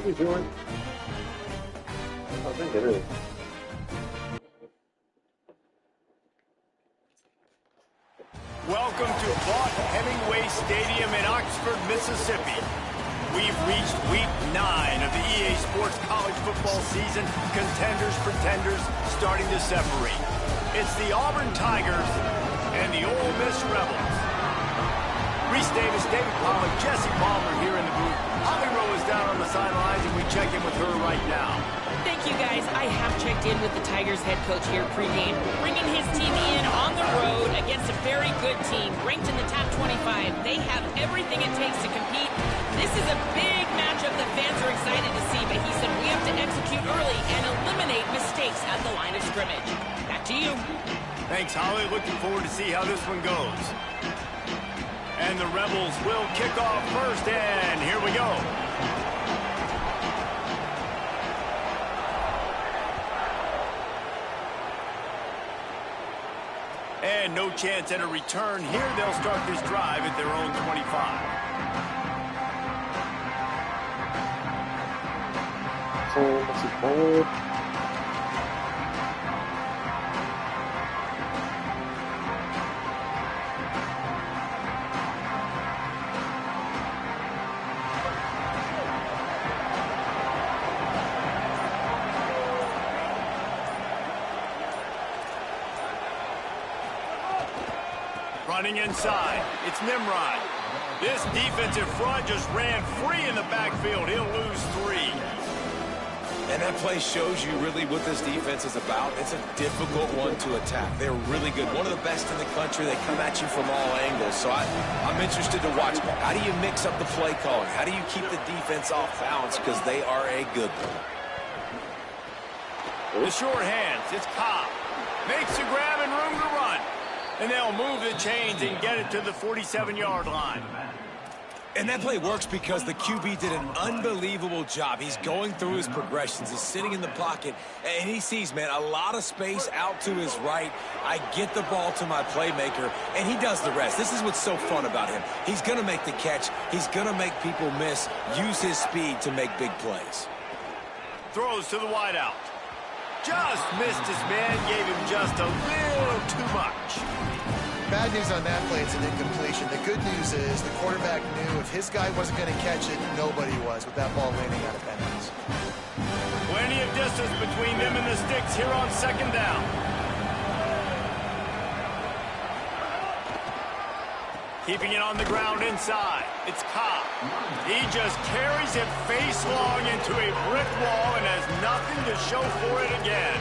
you doing? I think it is. Welcome to Vaught Hemingway Stadium in Oxford, Mississippi. We've reached week 9 of the EA Sports college football season. Contenders, pretenders, starting to separate. It's the Auburn Tigers and the Ole Miss Rebels. Reese Davis, David Pollack, Jesse Palmer here in the booth. Holly Rowe is down on the sidelines, and we check in with her right now. Thank you, guys. I have checked in with the Tigers head coach here pregame, bringing his team in on the road against a very good team, ranked in the top 25. They have everything it takes to compete. This is a big matchup that fans are excited to see, but he said we have to execute early and eliminate mistakes at the line of scrimmage. Back to you. Thanks, Holly. Looking forward to see how this one goes. And the Rebels will kick off first, and here we go. And no chance at a return here. They'll start this drive at their own 25. So, let's see, forward. Running inside, it's Nimrod. This defensive front just ran free in the backfield. He'll lose 3. And that play shows you really what this defense is about. It's a difficult one to attack. They're really good. One of the best in the country. They come at you from all angles. So I'm interested to watch. How do you mix up the play calling? How do you keep the defense off balance? Because they are a good one. The short hands, it's Cobb. Makes the grab and room to run. And they'll move the chains and get it to the 47-yard line. And that play works because the QB did an unbelievable job. He's going through his progressions. He's sitting in the pocket, and he sees, man, a lot of space out to his right. I get the ball to my playmaker, and he does the rest. This is what's so fun about him. He's going to make the catch. He's going to make people miss, use his speed to make big plays. Throws to the wideout. Just missed his man, gave him just a little too much. Bad news on that play, it's an incompletion. The good news is the quarterback knew if his guy wasn't going to catch it, nobody was with that ball landing out of bounds. Plenty of distance between them and the sticks here on second down. Keeping it on the ground inside, it's Cobb. He just carries it face long into a brick wall and has nothing to show for it again.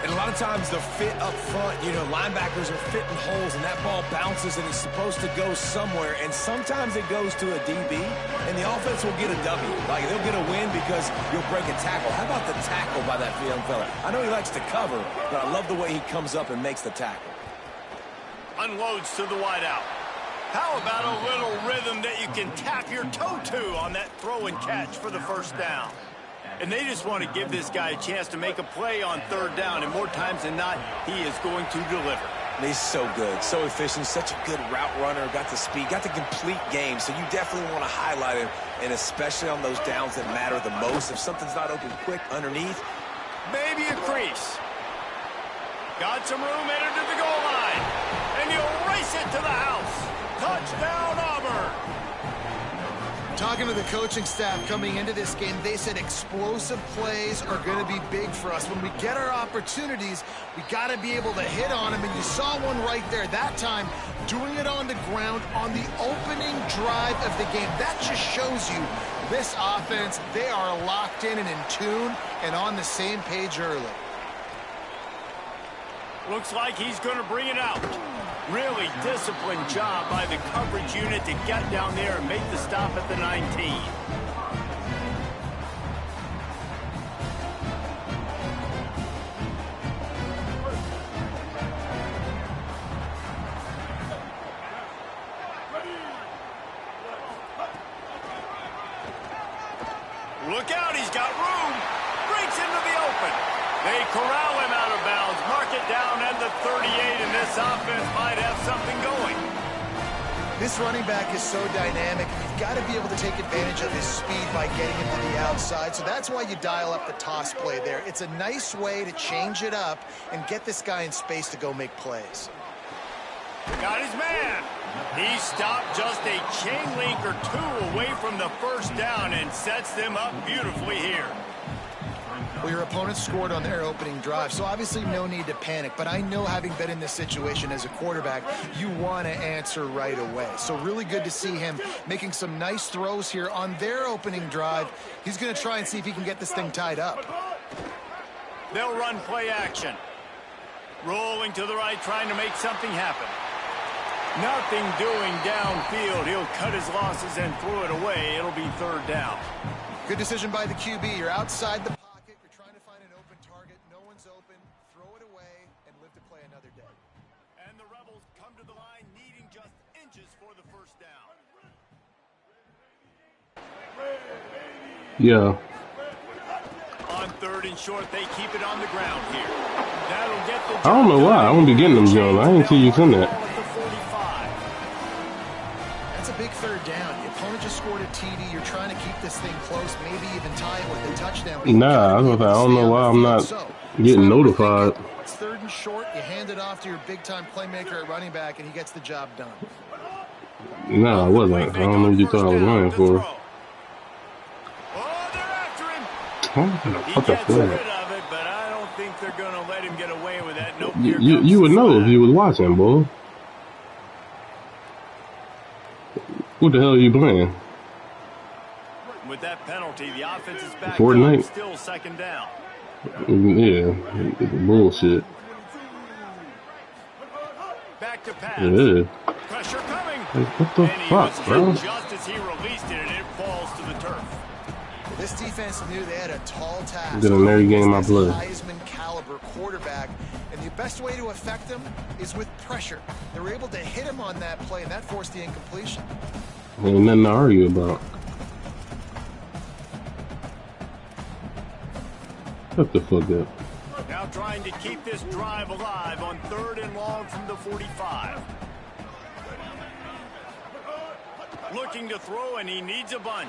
And a lot of times the fit up front, you know, linebackers are fitting holes and that ball bounces and it's supposed to go somewhere. And sometimes it goes to a DB and the offense will get a W. Like they'll get a win because you'll break a tackle. How about the tackle by that young fella? I know he likes to cover, but I love the way he comes up and makes the tackle. Unloads to the wideout. How about a little rhythm that you can tap your toe to on that throw and catch for the first down? And they just want to give this guy a chance to make a play on third down, and more times than not, he is going to deliver. And he's so good, so efficient, such a good route runner, got the speed, got the complete game, so you definitely want to highlight him, and especially on those downs that matter the most. If something's not open quick underneath, maybe a crease. Got some room headed to the goal line, and he'll race it to the house. Touchdown, Auburn. Talking to the coaching staff coming into this game, they said explosive plays are going to be big for us. When we get our opportunities, we got to be able to hit on them, and you saw one right there. That time, doing it on the ground on the opening drive of the game. That just shows you this offense, they are locked in and in tune and on the same page early. Looks like he's going to bring it out. Really disciplined job by the coverage unit to get down there and make the stop at the 19. Look out, he's got room. Breaks into the open. They corral him out of bounds, mark it down at the 38, and this offense might have something going. This running back is so dynamic, and you've got to be able to take advantage of his speed by getting him to the outside. So that's why you dial up the toss play there. It's a nice way to change it up and get this guy in space to go make plays. Got his man. He stopped just a chain link or two away from the first down and sets them up beautifully here. Well, your opponent scored on their opening drive, so obviously no need to panic. But I know, having been in this situation as a quarterback, you want to answer right away. So really good to see him making some nice throws here on their opening drive. He's going to try and see if he can get this thing tied up. They'll run play action. Rolling to the right, trying to make something happen. Nothing doing downfield. He'll cut his losses and throw it away. It'll be third down. Good decision by the QB. You're outside the pocket. You're trying to find an open target. No one's open. Throw it away and live to play another day. And the Rebels come to the line needing just inches for the first down. Yeah. On third and short, they keep it on the ground here. That'll get the I don't know why. I won't be getting them, John. I didn't see you send that. That's a big third down. The opponent just scored a TD. You're trying to keep this thing close, maybe even tie it with a touchdown. Nah, I don't know why I'm not getting notified. It's third and short. You hand it off to your big-time playmaker at running back, and he gets the job done. Nah, I wasn't. I don't know what you thought I was running for. He gets rid of it, but I don't think they're going to let him get away with that. Nope, you would know if you was watching, boy. What the hell are you playing? With that penalty, the offense is back Fortnite? Still second down. Yeah, it's bullshit. Back to pass. Yeah. Pressure coming. What the fuck, bro? Just as he released it, and it falls to the turf. This defense knew they had a tall task. Did an every game I play. Heisman caliber quarterback, and the best way to affect him is with pressure. They were able to hit him on that play, and that forced the incompletion. Ain't nothing to argue about. Shut the fuck up. Now trying to keep this drive alive on third and long from the 45. Looking to throw, and he needs a bunch.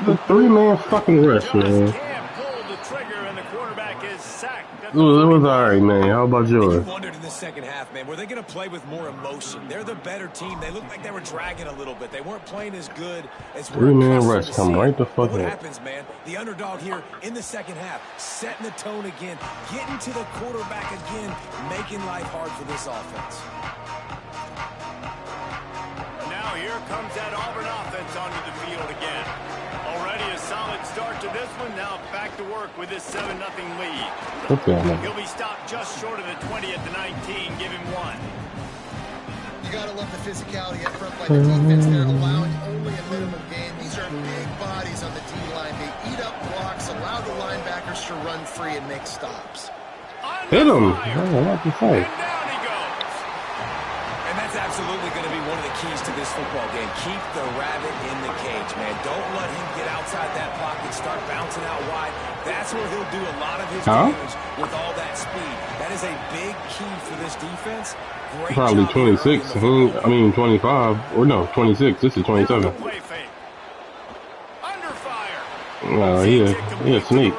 The three-man fucking rush, man. Can't pull the trigger, and the quarterback is sacked. It was alright, man. How about yours? You wondered in the second half, man, were they going to play with more emotion? They're the better team. They looked like they were dragging a little bit. They weren't playing as good as we're three-man rush come right the fuck What up. happens, man? The underdog here in the second half, setting the tone again, getting to the quarterback again, making life hard for this offense. Here comes that Auburn offense onto the field again. Already a solid start to this one. Now back to work with this 7-0 lead. Okay. He'll be stopped just short of the 20 at the 19. Give him one. You got to love the physicality up front by the defense. They're allowing only a minimum gain. These are big bodies on the D-line. They eat up blocks, allow the linebackers to run free and make stops. Hit him. Oh, what the fuck? And down he goes. And that's absolutely going to be one of the keys to this football game. Keep the rabbit in the cage, man. Don't let him get outside that pocket, start bouncing out wide. That's where he'll do a lot of his damage with all that speed. That is a big key for this defense. Great Probably 26. I mean 25. Or no, 26. This is 27. Under fire. He a snake.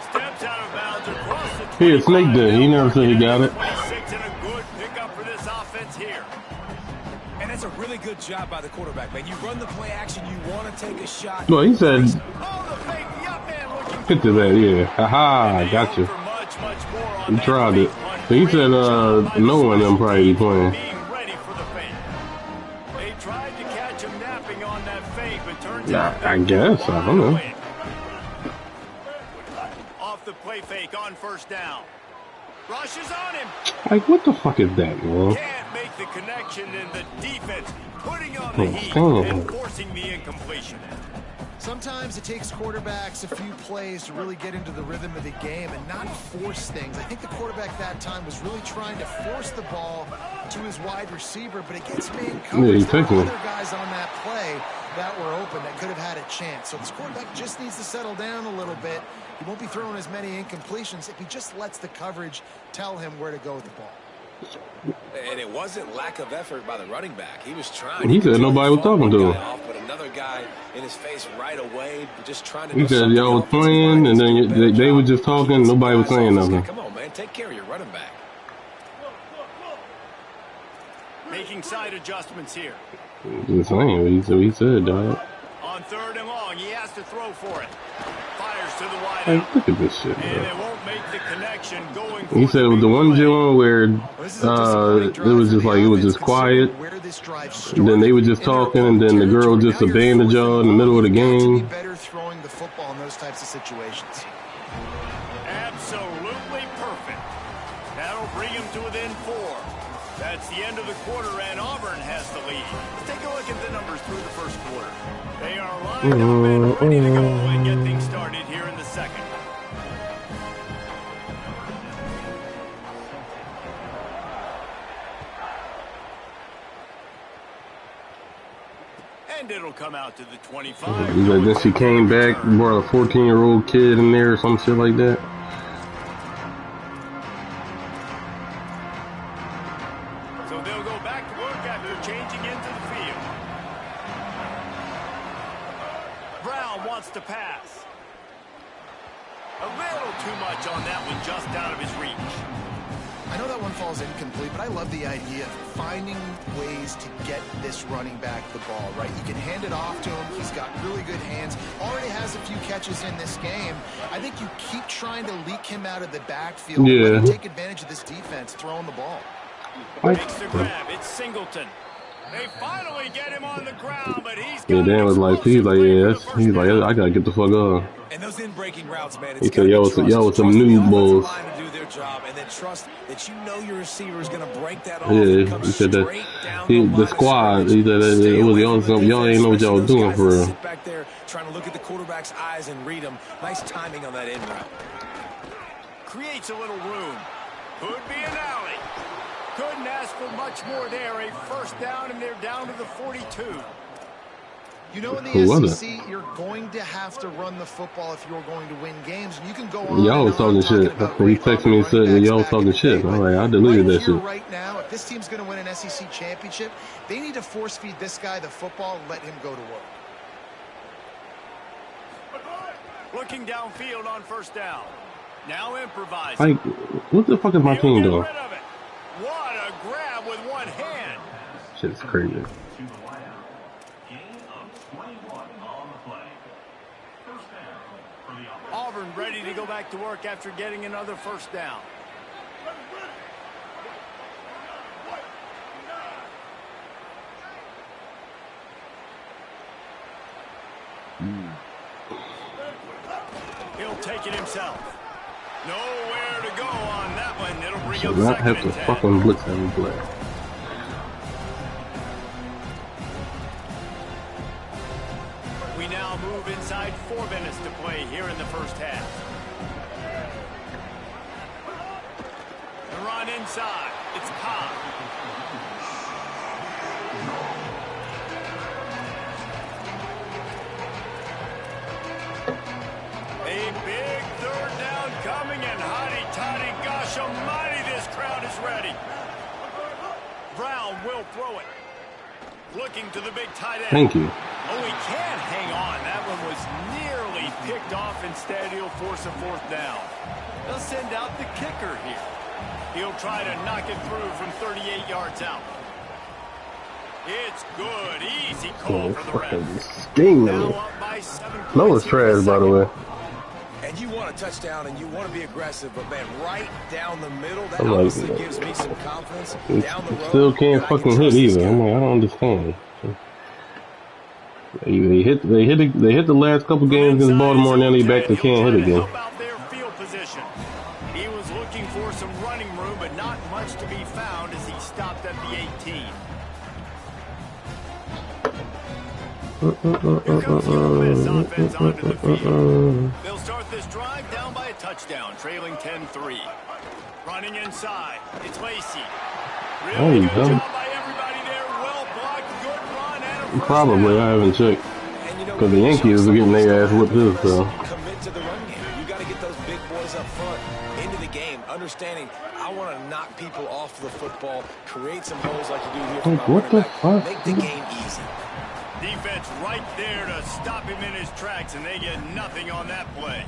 Steps out of bounds across the 25. He a snake there. He never said he got it. 26 and a good pickup for this offense here. And that's a really good job by the quarterback, man. You run the play action, you want to take a shot. Well, he said, Oh, the fake. Yup, man, looking hit to that, yeah. Haha, gotcha. He tried it. So he said, no one of them probably playing. Being ready for the fake. They tried to catch him napping on that fake, but turns Yeah, out I guess. I don't know. Off the play fake on first down. Rushes on him. Like, what the fuck is that, man? Can't make the connection, and the defense putting on the heat Oh. and forcing the incompletion. Sometimes it takes quarterbacks a few plays to really get into the rhythm of the game and not force things. I think the quarterback that time was really trying to force the ball to his wide receiver, but it gets man coverage. Yeah, he There took were it. other guys on that play that were open that could have had a chance. So this quarterback just needs to settle down a little bit. He won't be throwing as many incompletions if he just lets the coverage tell him where to go with the ball. And it wasn't lack of effort by the running back. He was trying. He said nobody was talking to him. But another guy in his face right away, just trying to. He said y'all was playing, and then they were just talking. Nobody was saying nothing. Come on, man, take care of your running back. Making side adjustments here. Just saying what he said, dog. On 3rd and long, he has to throw for it. Fires to the wide Hey, out. look at this shit, And bro. they won't make the connection going. He said it was the one John where it was just like it was just quiet. And then they were just talking, and then the girl just abandoned y'all in the middle of the game. Better throwing the football in those types of situations. Absolutely perfect. That'll bring him to within 4. That's the end of the quarter, and Auburn has the lead. Let's take a look at the numbers through the first quarter. They are lined up and ready to go and get things started here in the second. And it'll come out to the 25. He's like, then she came back, brought a 14-year-old kid in there or some shit like that. So they'll go back to work after changing into the field. Brown wants to pass. A little too much on that one, just out of his reach. I know that one falls incomplete, but I love the idea of finding ways to get this running back the ball, right? You can hand it off to him. He's got really good hands. Already has a few catches in this game. I think you keep trying to leak him out of the backfield. Yeah. And take advantage of this defense throwing the ball. Makes the grab. It's Singleton. They finally get him on the ground, but he's got Dan was like, he's like, I gotta get the fuck off. And those in-breaking routes, man. He said, y'all was some new bulls. To do their job, and then trust that you know your receiver is going to break that off. Yeah, he said that the squad. He said it was y'all ain't know what y'all was doing for real. Sit back there, trying to look at the quarterback's eyes and read him. Nice timing on that in route. creates a little room. Could be an alley. Couldn't ask for much more there. A first down, and they're down to the 42. You know, in the SEC, you're going to have to run the football if you're going to win games, and you can go on. Y'all was talking shit. He texted me and said y'all was talking shit. I'm like, I deleted that shit. Right now, if this team's going to win an SEC championship, they need to force feed this guy the football and let him go to work. Looking downfield on first down. Now improvising. Like, what the fuck is my team doing? What a grab with one hand. Shit's crazy. Auburn ready to go back to work after getting another first down. He'll take it himself. Nowhere to go on that one. It'll bring Should up not second have to and 10. fucking blitz every play. We now move inside 4 minutes to play here in the first half. The run inside. It's Cobb. A big third down coming, and hotty-toddy, gosh almighty, this crowd is ready. Brown will throw it. Looking to the big tight end. Thank you. Oh, he can't hang on. That one was nearly picked off. Instead, he'll force a fourth down. They'll send out the kicker here. He'll try to knock it through from 38 yards out. It's good. Easy call for the ref. Sting Now me. up by 7 points. Noah's trash, by the way. And you want a touchdown and you want to be aggressive, but man, right down the middle, that I'm like, obviously gives me some confidence. Down the road, Still can't I can fucking hit trust this either. guy. I'm like, I don't understand. They hit the last couple games against Baltimore, and now they back to can't hit again. Help out their field position. He was looking for some running room, but not much to be found as he stopped at the 18. Here comes the Ole Miss offense onto the field. They'll start this drive down by a touchdown, trailing 10-3. Running inside, it's Lacey. Really good job by everybody there. Well blocked, good run, and a first Probably, down. I haven't checked. And you know, Because the Yankees are getting their ass whipped too, so. commit to the run game. You got to get those big boys up front into the game. understanding I want to knock people off the football, create some holes like you do here. Like, what the fuck? Make the game easy. Defense right there to stop him in his tracks, and they get nothing on that play.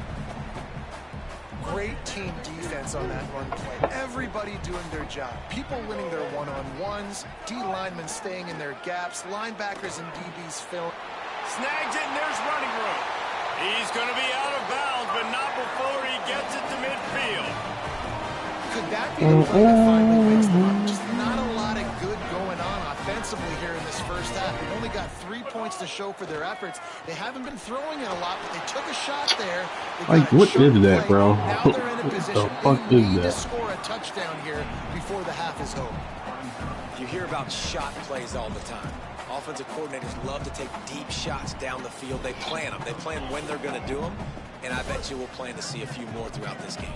Great team defense on that run play. Everybody doing their job. People winning their one-on-ones, D linemen staying in their gaps, linebackers and DBs filling. Snags it, and there's running room. He's going to be out of bounds, but not before he gets it to midfield. Could that be the play that finally wakes them up? Just not a lot of good going on offensively here in this first half. They've only got 3 points to show for their efforts. They haven't been throwing it a lot, but they took a shot there. Like, what is that, bro? Now they're in a position. What the fuck is that? To score a touchdown here before the half is over. You hear about shot plays all the time. Offensive coordinators love to take deep shots down the field. They plan them. They plan when they're going to do them, and I bet you we'll plan to see a few more throughout this game.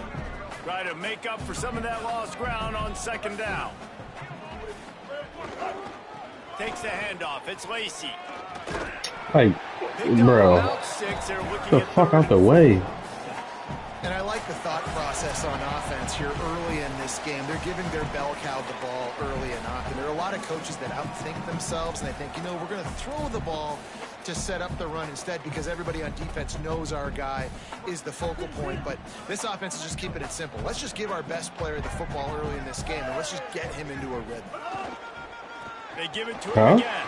Try to make up for some of that lost ground on second down. Takes the handoff. It's Lacey. Like, bro, get the fuck out the way. And I like the thought process on offense here early in this game. They're giving their bell cow the ball early and often. There are a lot of coaches that outthink themselves, and they think, you know, we're going to throw the ball to set up the run instead because everybody on defense knows our guy is the focal point. But this offense is just keeping it simple. Let's just give our best player the football early in this game, and let's just get him into a rhythm. They give it to him again.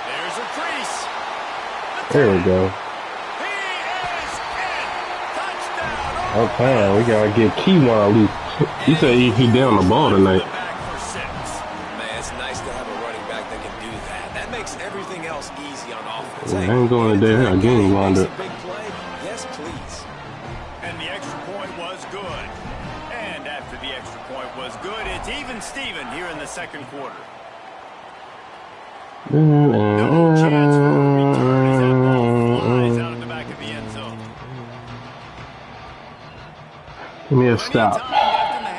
There's a crease. There we go. Okay, we gotta get Keywan loose. He said he down the ball tonight. Man, it's nice to have a running back that can do that. That makes everything else easy on offense. I ain't going there. I game lined up. Yes, please. And the extra point was good. And after the extra point was good, it's even Steven here in the second quarter. No chance for a return as that ball flies out of the back of the end zone. Give me a stop.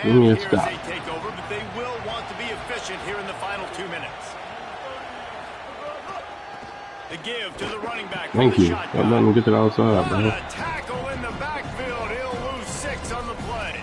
Give me a stop. They take over, but they will want to be efficient here in the final 2 minutes. The give to the running back. Thank you. Don't let him get to the outside, bro. A tackle in the backfield. He'll lose 6 on the play.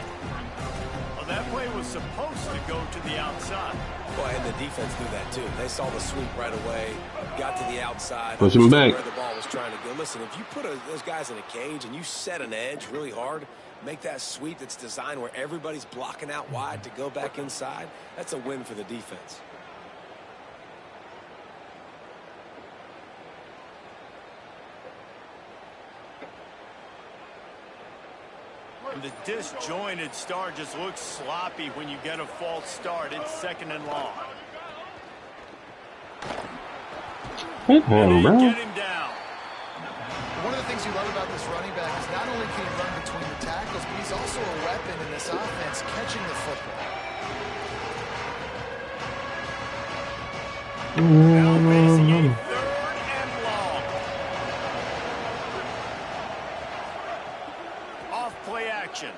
Well, that play was supposed to go to the outside. Well, and the defense knew that too. They saw the sweep right away, got to the outside. Push him back. Where the ball was trying to go. Listen, if you put those guys in a cage and you set an edge really hard, make that sweep that's designed where everybody's blocking out wide to go back inside, that's a win for the defense. And the disjointed start just looks sloppy when you get a false start. It's second and long. Hit him, bro. Get him down. One of the things you love about this running back is not only can he run between the tackles, but he's also a weapon in this offense catching the football. Now facing a third and long. Off play action.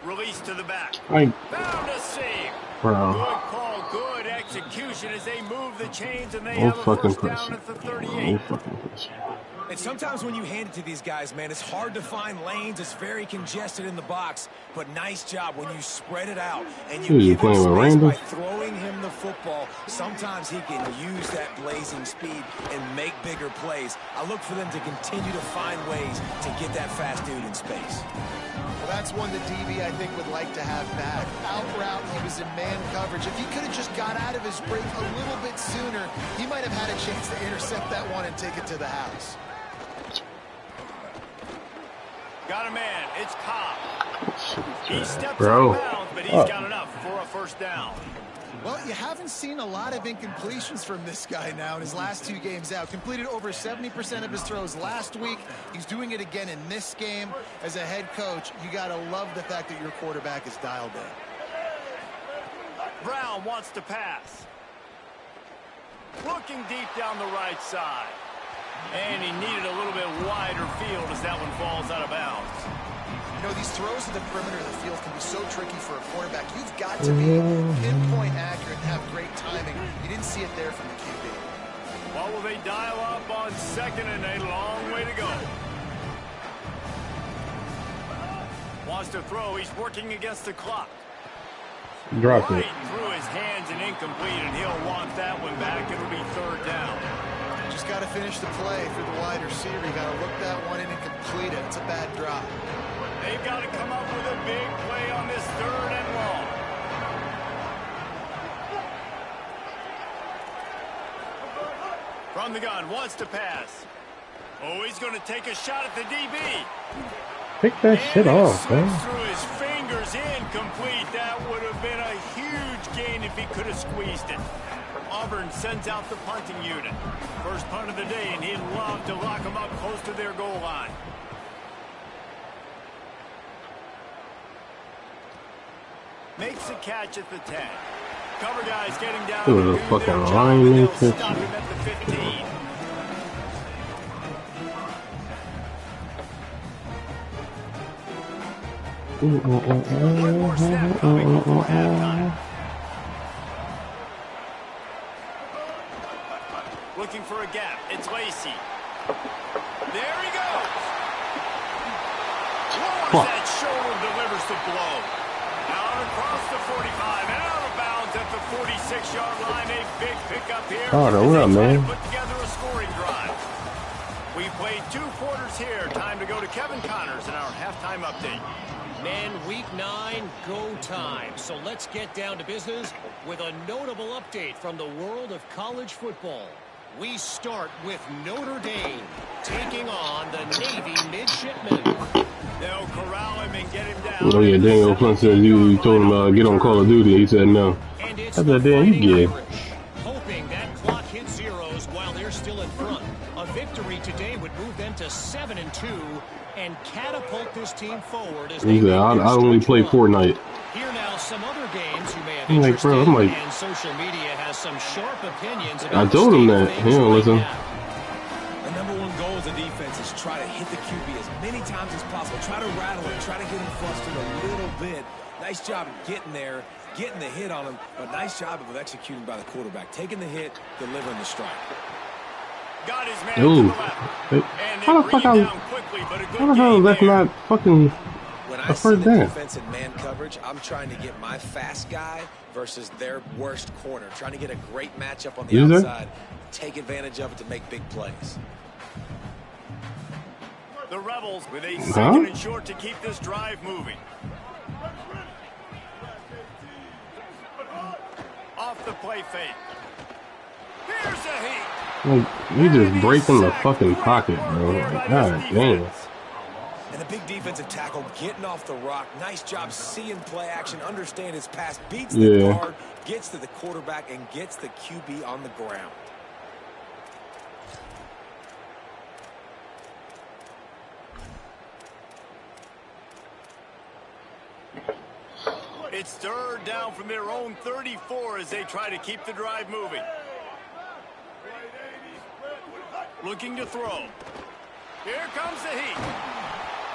Release to the back. Like, Found a seam. bro. Good call, good execution as they move the chains, and they No have a fucking first down pressure. at the No 38. fucking pressure. And sometimes when you hand it to these guys, man, it's hard to find lanes. It's very congested in the box. But nice job when you spread it out and you give him space by throwing him the football. Sometimes he can use that blazing speed and make bigger plays. I look for them to continue to find ways to get that fast dude in space. Well, that's one that DB, I think, would like to have back. Out route, he was in man coverage. If he could have just got out of his break a little bit sooner, he might have had a chance to intercept that one and take it to the house. Got a man. It's Cobb. He steps Bro. out of bounds, but he's got enough for a first down. Well, you haven't seen a lot of incompletions from this guy now in his last 2 games out. Completed over 70% of his throws last week. He's doing it again in this game. As a head coach, you got to love the fact that your quarterback is dialed in. Brown wants to pass. Looking deep down the right side. And he needed a little bit wider field as that one falls out of bounds. You know, these throws to the perimeter of the field can be so tricky for a quarterback. You've got to be pinpoint accurate and have great timing. You didn't see it there from the QB. Well, will they dial up on second and a long way to go? wants to throw. He's working against the clock. Drop Right it. through his hands and incomplete, and he'll want that one back. It'll be 3rd down. Just got to finish the play for the wide receiver. You got to look that one in and complete it. It's a bad drop. They've got to come up with a big play on this 3rd and long. From the gun, wants to pass. Oh, he's going to take a shot at the DB. Pick that shit off, man. Through his fingers, incomplete. That would have been a huge gain if he could have squeezed it. Auburn sends out the punting unit. First punt of the day, and he'd love to lock them up close to their goal line. Makes a catch at the 10. Cover guys getting down. It was a fucking lineman. Stop him at the 15. Looking for a gap. It's Lacey. There he goes. Lowers that shoulder, delivers the blow. Out across the 45 and out of bounds at the 46-yard line. A big pickup here. Oh, what up, man? Put together a scoring drive. We played 2 quarters here. Time to go to Kevin Connors in our halftime update. Men, week 9, go time. So let's get down to business with a notable update from the world of college football. We start with Notre Dame taking on the Navy midshipmen. They'll corral him and get him down. Oh yeah, Daniel Flint said you told him get on Call of Duty. He said no. And it's I said, damn, you gay. hoping that clock hits zeros while they're still in front. A victory today would move them to 7-2 and catapult this team forward as He said, I only play Fortnite. Here now, some other games you may have I'm like, bro, and social media has some sharp opinions about I told him that. He don't listen. The number 1 goal as a defense is try to hit the QB as many times as possible. Try to rattle him. Try to get him flustered a little bit. Nice job getting there, getting the hit on him, but nice job of executing by the quarterback. Taking the hit, delivering the strike. Got his man Ooh. to the left. How the fuck how the hell is that not fucking When a I see first the down? defense in man coverage, I'm trying to get my fast guy versus their worst corner. Trying to get a great matchup on the Is there? outside. Take advantage of it to make big plays. The Rebels with a 2nd and short to keep this drive moving. Off the play fake. Here's a heat. Like, you just breaking the fucking pocket, bro. God damn. And a big defensive tackle getting off the rock. Nice job seeing play action, understand his pass, beats the guard, gets to the quarterback, and gets the QB on the ground. It's 3rd down from their own 34 as they try to keep the drive moving. Looking to throw. Here comes the heat.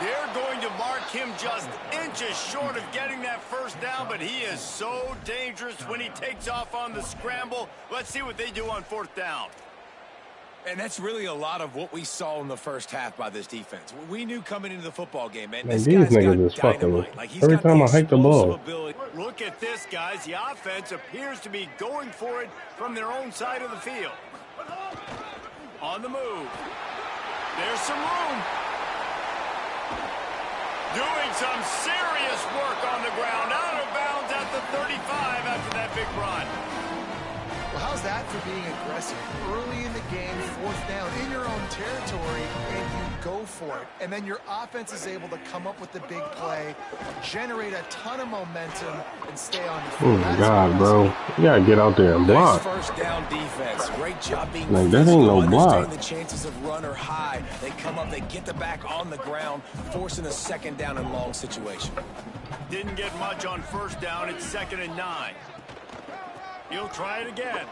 They're going to mark him just inches short of getting that 1st down, but he is so dangerous when he takes off on the scramble. Let's see what they do on 4th down. And that's really a lot of what we saw in the first half by this defense. We knew coming into the football game, man, Man, this these guy's niggas got is fucking. dynamite. Like, he's Every got time I hike the ball. ability. Look at this, guys. The offense appears to be going for it from their own side of the field. On the move. There's some room. Doing some serious work on the ground. Out of bounds at the 35 after that big run. Well, how's that for being aggressive? Early in the game, 4th down, in your own territory, and you go for it. And then your offense is able to come up with the big play, generate a ton of momentum, and stay on the field. Oh my God, bro. You gotta get out there and block. Nice 1st down defense. Great job being Like, that ain't no block. understanding the chances of run are high. They come up, they get the back on the ground, forcing a 2nd down and long situation. Didn't get much on 1st down. It's 2nd and 9. He'll try it again.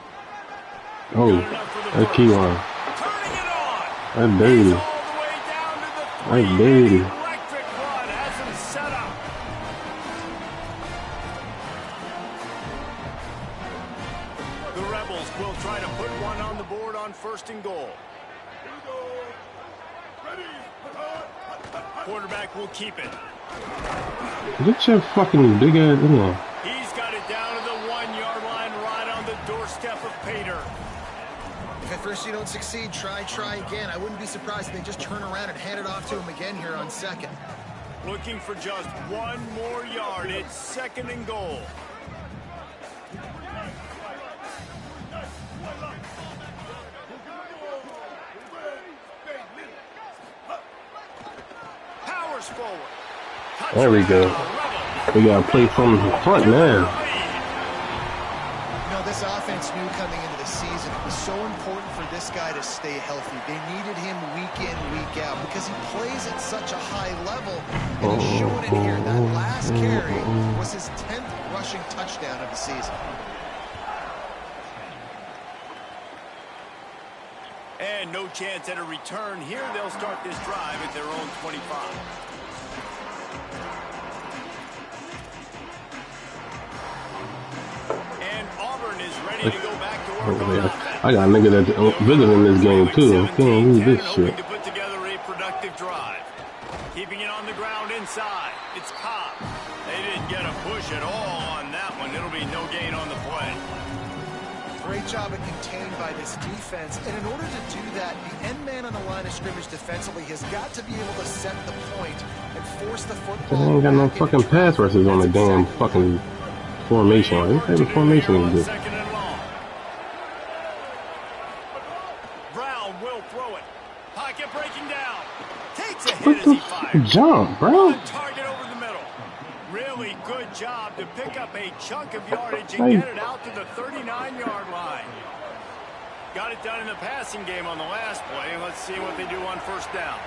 Oh, that key line. Turning it on. That's dirty. All the way down to the 3. That's dirty. Electric run has him set up. The Rebels will try to put one on the board on 1st and goal. Quarterback will keep it. Get your fucking big ass in there. He's got it down to the 1-yard line, right on the doorstep of Pater. If at first you don't succeed, try again. I wouldn't be surprised if they just turn around and hand it off to him again here on second. Looking for just 1 more yard. It's 2nd and goal. Powers forward. There we go. We got to play from the front now. You know, this offense knew coming into the season it was so important for this guy to stay healthy. They needed him week in, week out because he plays at such a high level. And he's showing it here. That last carry was his 10th rushing touchdown of the season. And no chance at a return here. They'll start this drive at their own 25. And Auburn is ready to go back to work on offense. I got a nigga that's visiting this game too. I can't believe this shit. To put together a productive drive. Keeping it on the ground inside. It's Cobb. They didn't get a push at all on that one. It'll be no gain on the play. Great job at contained by this defense. And in order to do that, the end man on the line of scrimmage defensively has got to be able to set the point and force the football. They ain't got no fucking pass rushes on the damn fucking formation. What type of formation is this? Brown will throw it. Pocket breaking down. Takes a hit as he fires. Jump, bro. Target over the middle. Really good job to pick up a chunk of yardage and get it out to the 39-yard line. Got it done in the passing game on the last play. Let's see what they do on 1st down.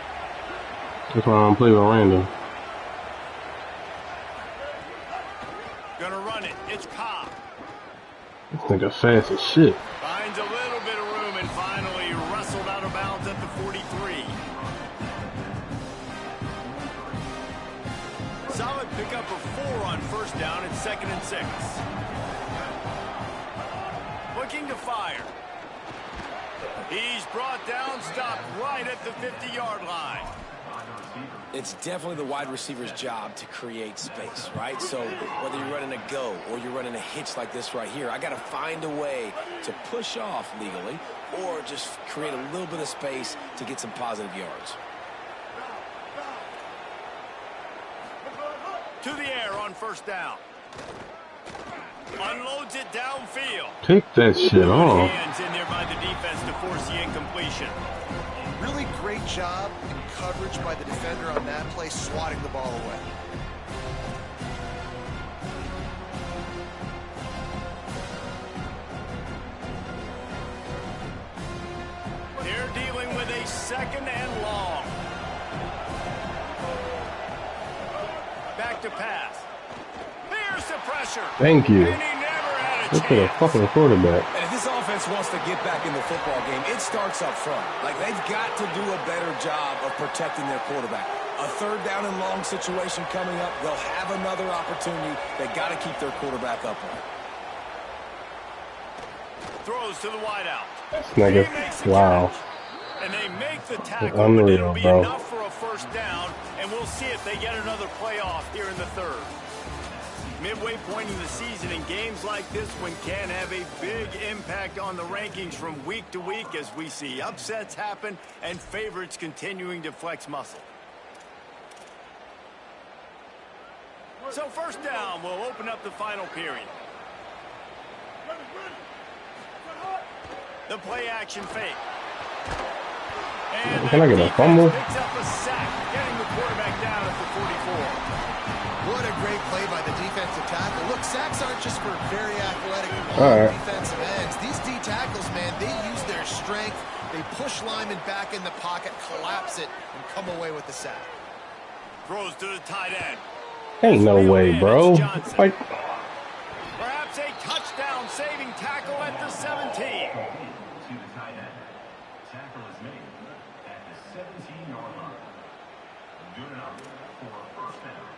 That's why I don't play with Randall. Gonna run it. It's Cobb. This nigga fast as shit. Finds a little bit of room and finally wrestled out of bounds at the 43. Solid pickup of 4 on 1st down and 2nd and 6. Looking to fire. He's brought down, stopped right at the 50-yard line. It's definitely the wide receiver's job to create space, right? So whether you're running a go or you're running a hitch like this right here, I got to find a way to push off legally or just create a little bit of space to get some positive yards. To the air on 1st down. Unloads it downfield. Take that shit off. Hands in there by the defense to force the incompletion. Really great job in coverage by the defender on that play, swatting the ball away. They're dealing with a 2nd and long. Back to pass. There's the pressure. Thank you. And he never had a Look at the chance. fucking quarterback. And if this offense wants to get back in the football game, it starts up front. Like, they've got to do a better job of protecting their quarterback. A 3rd down and long situation coming up, they'll have another opportunity. They got to keep their quarterback upright. Throws to the wideout. Nigga, wow. And they make the tackle, Unreal, but it'll be bro. enough for a 1st down, and we'll see if they get another playoff here in the 3rd. Midway point in the season, and games like this one can have a big impact on the rankings from week to week as we see upsets happen and favorites continuing to flex muscle. So 1st down will open up the final period. The play action fake. And Can I get a fumble? picks up a sack, getting the quarterback down at the 44. What a great play by the defensive tackle. Look, sacks aren't just for very athletic defensive ends. These D tackles, man, they use their strength. They push linemen back in the pocket, collapse it, and come away with the sack. Throws to the tight end. Ain't no way, bro. Like, Perhaps a touchdown saving tackle at the 17. Tackle is made at the 17-yard line. Good enough for a 1st down.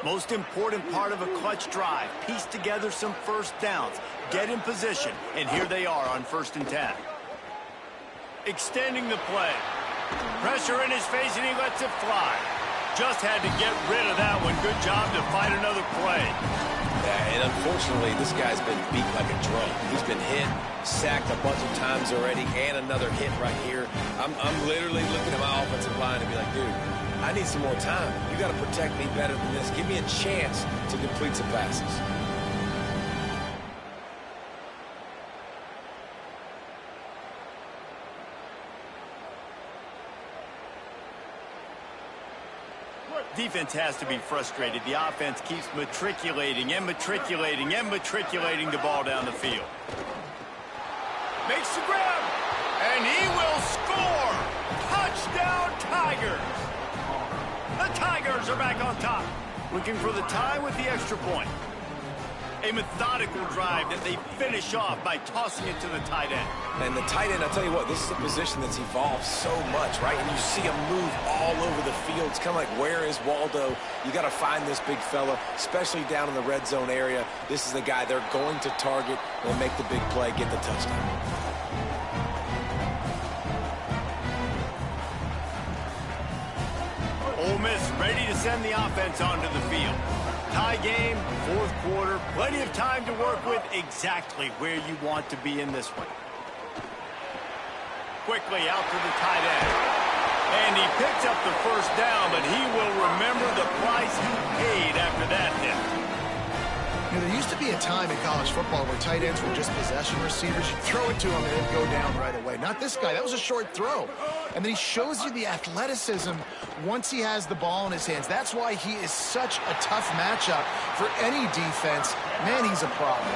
Most important part of a clutch drive. Piece together some first downs. Get in position. And here they are on 1st and 10. Extending the play. Pressure in his face, and he lets it fly. Just had to get rid of that one. Good job to find another play. Yeah, and unfortunately, this guy's been beat like a drum. He's been hit, sacked a bunch of times already, and another hit right here. I'm literally looking at my offensive line and be like, dude, I need some more time. You got to protect me better than this. Give me a chance to complete some passes. Defense has to be frustrated. The offense keeps matriculating and matriculating and matriculating the ball down the field. Makes the grab, and he will score! Touchdown, Tigers! The Tigers are back on top, looking for the tie with the extra point. A methodical drive that they finish off by tossing it to the tight end. And the tight end, I'll tell you what, this is a position that's evolved so much, right? And you see him move all over the field. It's kind of like, where is Waldo? You got to find this big fella, especially down in the red zone area. This is the guy they're going to target. They'll make the big play, get the touchdown. Ole Miss ready to send the offense onto the field. Tie game, 4th quarter, plenty of time to work with, exactly where you want to be in this one. Quickly out to the tight end. And he picks up the first down, but he will remember the price he paid after that hit. You know, there used to be a time in college football where tight ends were just possession receivers. You throw it to him and it'd go down right away. Not this guy. That was a short throw. And then he shows you the athleticism once he has the ball in his hands. That's why he is such a tough matchup for any defense. Man, he's a problem.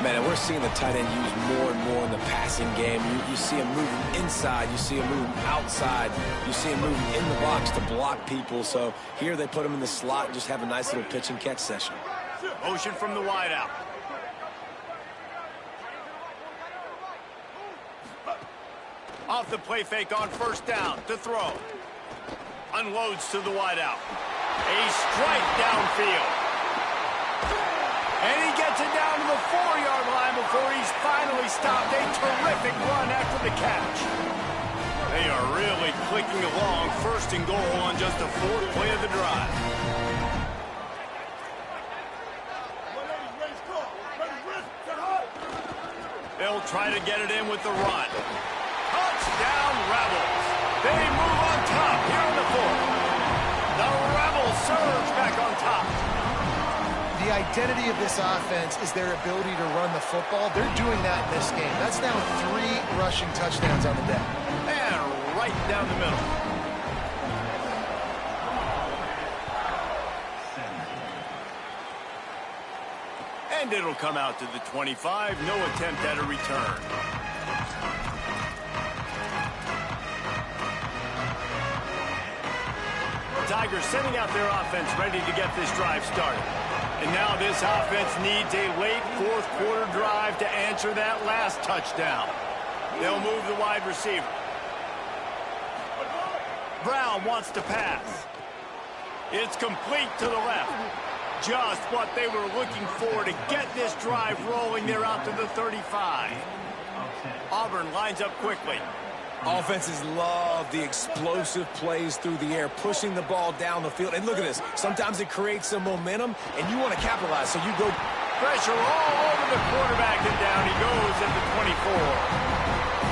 Man, and we're seeing the tight end used more and more in the passing game. You see him moving inside. You see him moving outside. You see him moving in the box to block people. So here they put him in the slot and just have a nice little pitch and catch session. Motion from the wideout. Off the play fake on 1st down to throw. Unloads to the wideout. A strike downfield. And he gets it down to the 4-yard line before he's finally stopped. A terrific run after the catch. They are really clicking along. 1st and goal on just the 4th play of the drive. They'll try to get it in with the run. Touchdown, Rebels. They move on top here in the 4th. The Rebels surge back on top. The identity of this offense is their ability to run the football. They're doing that in this game. That's now 3 rushing touchdowns on the day. And right down the middle. And it'll come out to the 25. No attempt at a return. The Tigers sending out their offense ready to get this drive started. And now this offense needs a late 4th quarter drive to answer that last touchdown. They'll move the wide receiver. Brown wants to pass. It's complete to the left. Just what they were looking for to get this drive rolling. They're out to the 35. Auburn lines up quickly. Offenses love the explosive plays through the air, pushing the ball down the field. And look at this. Sometimes it creates some momentum, and you want to capitalize. So you go pressure all over the quarterback, and down he goes at the 24.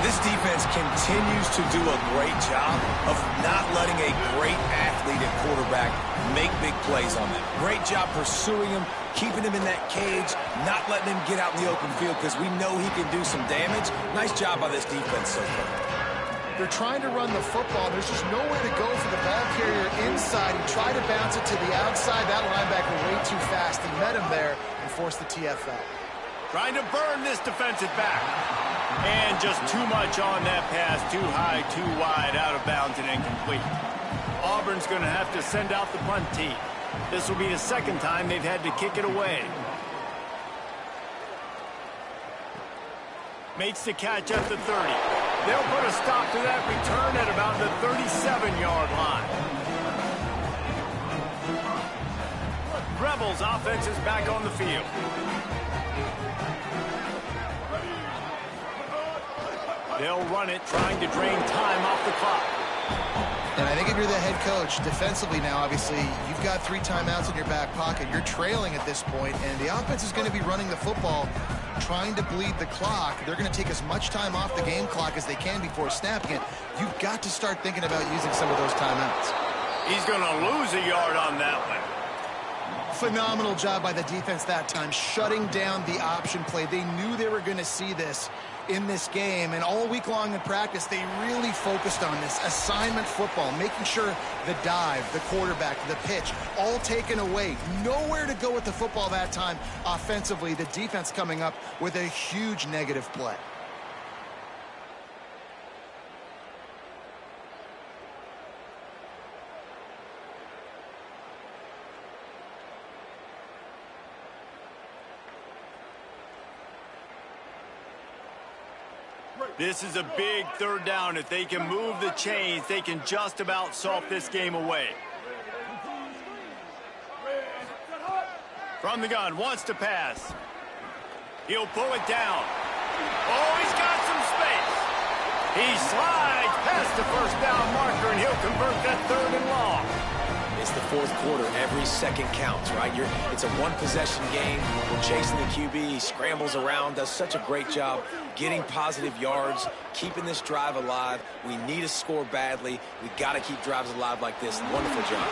This defense continues to do a great job of not letting a great athlete at quarterback make big plays on them. Great job pursuing him, keeping him in that cage, not letting him get out in the open field because we know he can do some damage. Nice job by this defense so far. They're trying to run the football. There's just nowhere to go for the ball carrier inside. He tried to bounce it to the outside. That linebacker way too fast. He met him there and forced the TFL. Trying to burn this defensive back. And just too much on that pass. Too high, too wide, out of bounds and incomplete. Auburn's going to have to send out the punt team. This will be the 2nd time they've had to kick it away. Makes the catch at the 30. They'll put a stop to that return at about the 37-yard line. Rebels offense is back on the field. They'll run it, trying to drain time off the clock. And I think if you're the head coach, defensively now, obviously, you've got 3 timeouts in your back pocket. You're trailing at this point, and the offense is going to be running the football, trying to bleed the clock. They're going to take as much time off the game clock as they can before snapping it. You've got to start thinking about using some of those timeouts. He's going to lose a yard on that one. Phenomenal job by the defense that time, shutting down the option play. They knew they were going to see this in this game, and all week long in practice, they really focused on this assignment football, making sure the dive, the quarterback, the pitch, all taken away. Nowhere to go with the football that time offensively. The defense coming up with a huge negative play. This is a big third down. If they can move the chains, they can just about salt this game away. From the gun, wants to pass. He'll pull it down. Oh, he's got some space. He slides past the first down marker, and he'll convert that 3rd and long. It's the 4th quarter. Every second counts, right? It's a one-possession game. We're chasing the QB. He scrambles around, does such a great job getting positive yards, keeping this drive alive. We need a score badly. We got to keep drives alive like this. Wonderful job.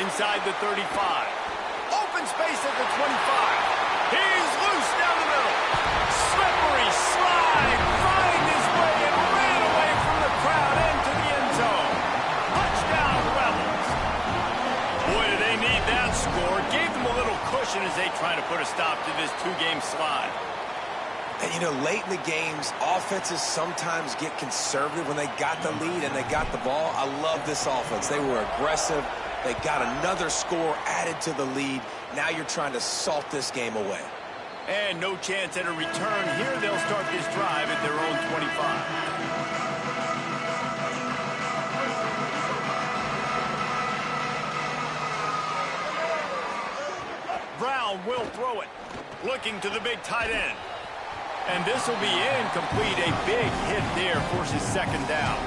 Inside the 35. Open space at the 25. He's loose down the middle. Slippery slide. Find his way and ran away from the crowd into the end zone. Touchdown, Rebels. Boy, do they need that score. Gave them a little cushion as they try to put a stop to this 2-game slide. And, you know, late in the games, offenses sometimes get conservative when they got the lead and they got the ball. I love this offense. They were aggressive. They got another score added to the lead. Now you're trying to salt this game away. And no chance at a return here. They'll start this drive at their own 25. Brown will throw it. Looking to the big tight end. And this will be incomplete. A big hit there forces 2nd down.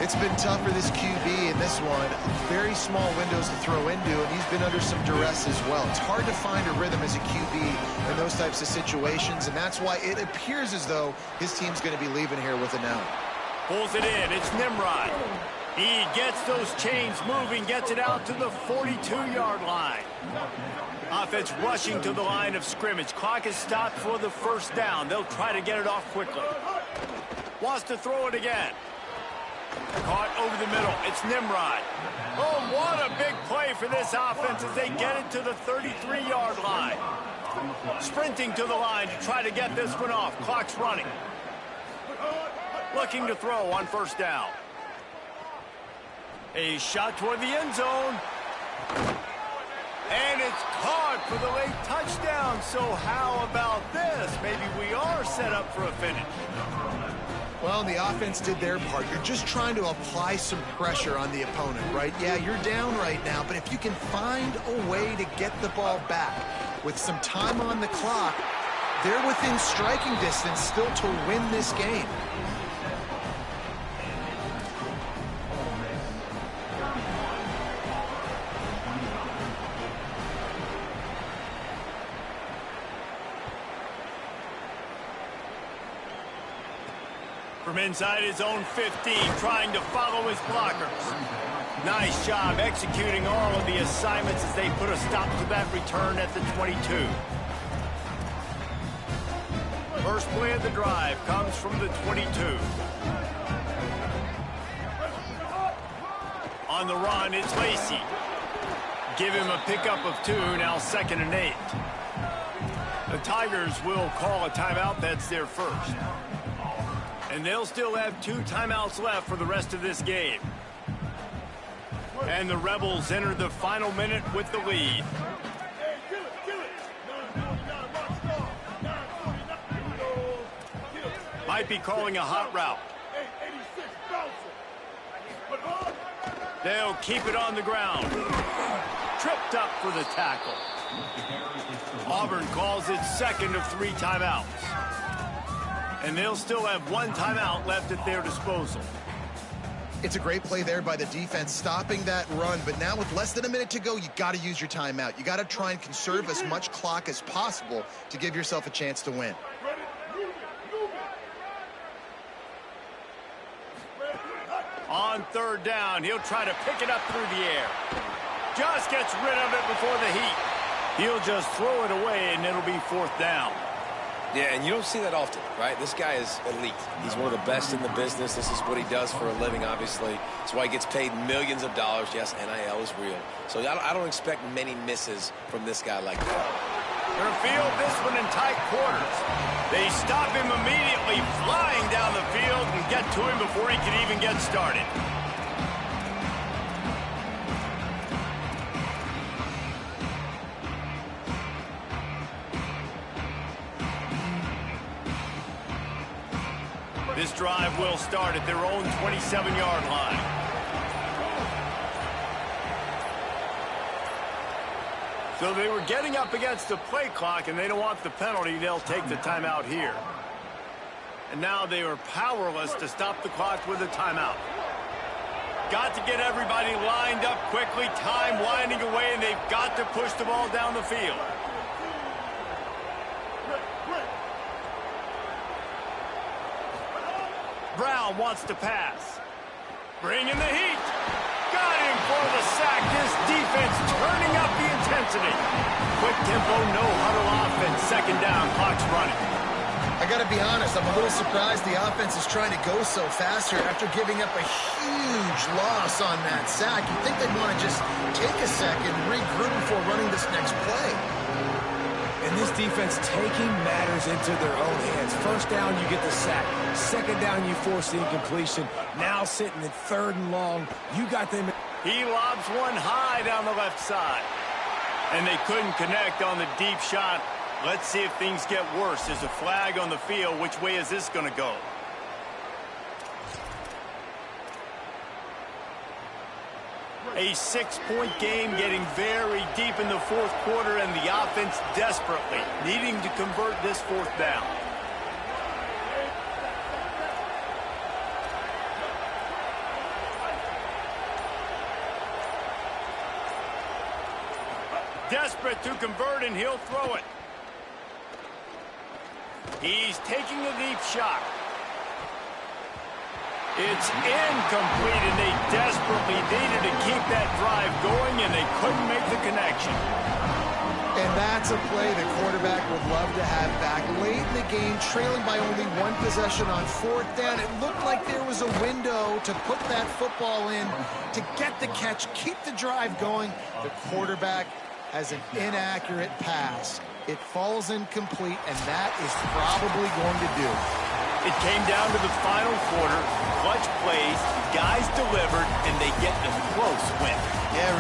It's been tough for this QB in this one. Very small windows to throw into, and he's been under some duress as well. It's hard to find a rhythm as a QB in those types of situations, and that's why it appears as though his team's going to be leaving here with an out. Pulls it in. It's Nimrod. He gets those chains moving, gets it out to the 42-yard line. Offense rushing to the line of scrimmage. Clock is stopped for the 1st down. They'll try to get it off quickly. Wants to throw it again. Caught over the middle. It's Nimrod. Oh, what a big play for this offense as they get it to the 33-yard line. Sprinting to the line to try to get this one off. Clock's running. Looking to throw on 1st down. A shot toward the end zone. And it's caught for the late touchdown. So how about this? Maybe we are set up for a finish. Well, the offense did their part. You're just trying to apply some pressure on the opponent, right? Yeah, you're down right now, but if you can find a way to get the ball back with some time on the clock, they're within striking distance still to win this game. From inside his own 15, trying to follow his blockers. Nice job executing all of the assignments as they put a stop to that return at the 22. First play of the drive comes from the 22. On the run, it's Lacey. Give him a pickup of 2, now 2nd and 8. The Tigers will call a timeout. That's their first. And they'll still have 2 timeouts left for the rest of this game. And the Rebels enter the final minute with the lead. Might be calling a hot route. They'll keep it on the ground. tripped up for the tackle. Auburn calls its second of 3 timeouts. And they'll still have 1 timeout left at their disposal. It's a great play there by the defense, stopping that run. But now with less than a minute to go, you got to use your timeout. You got to try and conserve as much clock as possible to give yourself a chance to win. On 3rd down, he'll try to pick it up through the air. Just gets rid of it before the heat. He'll just throw it away, and it'll be 4th down. Yeah, and you don't see that often, right? This guy is elite. He's one of the best in the business. This is what he does for a living, obviously. That's why he gets paid millions of dollars. Yes, NIL is real. So I don't expect many misses from this guy like that. They'll field this one in tight quarters. They stop him immediately, flying down the field, and get to him before he can even get started. This drive will start at their own 27-yard line. So they were getting up against the play clock, and they don't want the penalty. They'll take the timeout here. And now they are powerless to stop the clock with a timeout. Got to get everybody lined up quickly. Time winding away, and they've got to push the ball down the field. Brown wants to pass. Bringing the heat. Got him for the sack. This defense turning up the intensity. Quick tempo, no huddle offense. 2nd down, clock's running. I got to be honest, I'm a little surprised the offense is trying to go so fast here after giving up a huge loss on that sack. You'd think they'd want to just take a second, regroup before running this next play. And this defense taking matters into their own hands. 1st down, you get the sack. 2nd down, you force the incompletion. Now sitting at 3rd and long, you got them. He lobs one high down the left side. And they couldn't connect on the deep shot. Let's see if things get worse. There's a flag on the field. Which way is this going to go? A 6-point game getting very deep in the 4th quarter, and the offense desperately needing to convert this 4th down. Desperate to convert, and he'll throw it. He's taking a deep shot. It's incomplete, and they desperately needed to keep that drive going, and they couldn't make the connection. And that's a play the quarterback would love to have back. Late in the game, trailing by only 1 possession on 4th down, it looked like there was a window to put that football in, to get the catch, keep the drive going. The quarterback has an inaccurate pass. It falls incomplete, and that is probably going to do it. It came down to the final quarter. Clutch plays, guys delivered, and they get a close win. Yeah,